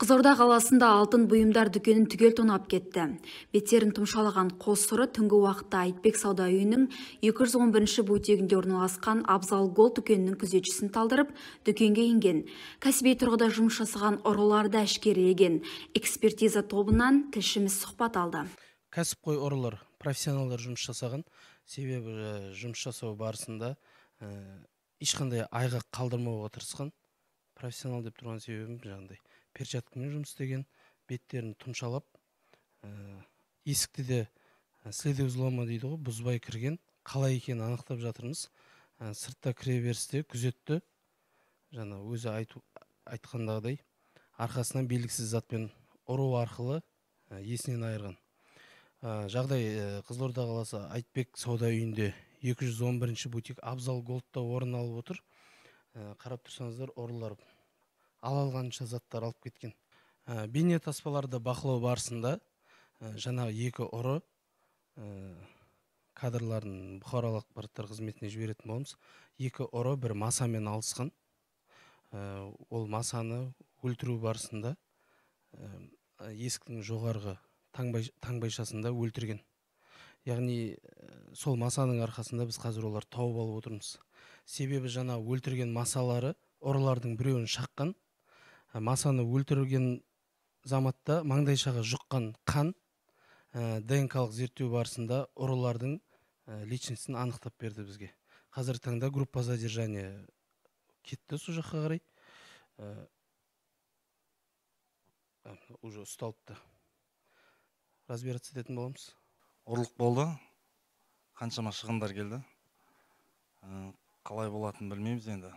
Қызылорда қаласында алтын бұйымдар дүкенін түгел тонап кетті. Беттерін тұмшалаған қос ұры түнгі уақытта Айтбек сауда үйінің 211 бутегінде орналасқан Абзал Голд дүкенінің күзетшісін талдырып, дүкенге енген. Кәсіби тұрғыда жұмыс жасаған ұрыларды әшкерелеген экспертиза тобынан тілшіміз сұхбат алды. Кәсіпқой ұрылар, профессионалдар жұмыс жасаған, себебі жұмыс жасау барысында ешқандай айғақ қалдырмауға тырысқан. Профессионал деп тұрған себебім жаңағыдай перчаткамен жұмыс істеген, беттерін тұмшалап, есікті де следы взлома дейді ғой, бұзбай кірген, қалай екенін анықтап жатырмыз. Сыртта кіре берісте күзетті, жаңа өзі айтқандағыдай, арқасынан белгісіз затпен ұру арқылы есінен айырған. Жағдай Қызылорда қаласы Айтбек сауда үйінде 211 бутик Абзал Голдта орын алып отыр. Қарап тұрсаңыздар, ұрылар ала алғанша заттар алып кеткен. Бейне таспаларды бақылау барысында жаңа екі ұры кадрларын бұқаралық ақпараттар қызметіне жіберетін боламыз. Екі ұры бір масамен алысқан. Ол масаны өлтіру барысында есіктің жоғарғы таңбайшасында өлтірген. Яғни сол масаның арқасында біз қазір олар тауып алып отырмыз. Себебі жаңа өлтірген масалары ұрылардың біреуін шаққан, масаны өлтірген заматта маңдайшаға жұққан қан ДНК-лық зерттеу барысында ұрылардың личностін анықтап берді бізге. Қазір таңда группа задержания кетті сол жаққа қарай. Уже ұсталыпты. Разбираться ететін боламыз. Ұрлық болды, қаншама шығындар келді. Қалай болатынын білмейміз енді.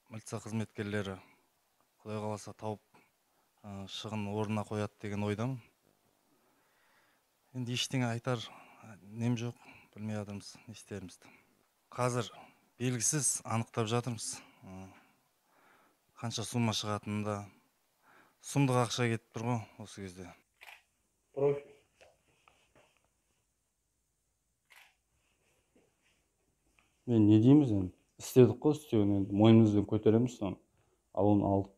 Милиция қызметкерлері Құдай қаласа тауып шығын орнына қояды деген ойдамын. Енді ештеңе айтар нем жоқ, білмей жатырмыз не істерімізді. Қазір белгісіз анықтап жатырмыз. Қанша сумма шығатынында. Сұмдық ақша кетіп тұр ғой осы кезде. Профиль. Мен не дейміз енді? Істедік қой, істеуін енді мойнымызбен көтереміз, ал оны алдық.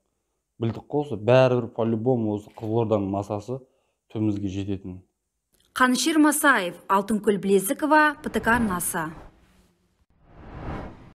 Білдік қой, бәрібір по-любому осы Қызылорданың масасы түбімізге жететін. Қанышер Масаев, Алтынкөл Білезікова, ПТК арнасы.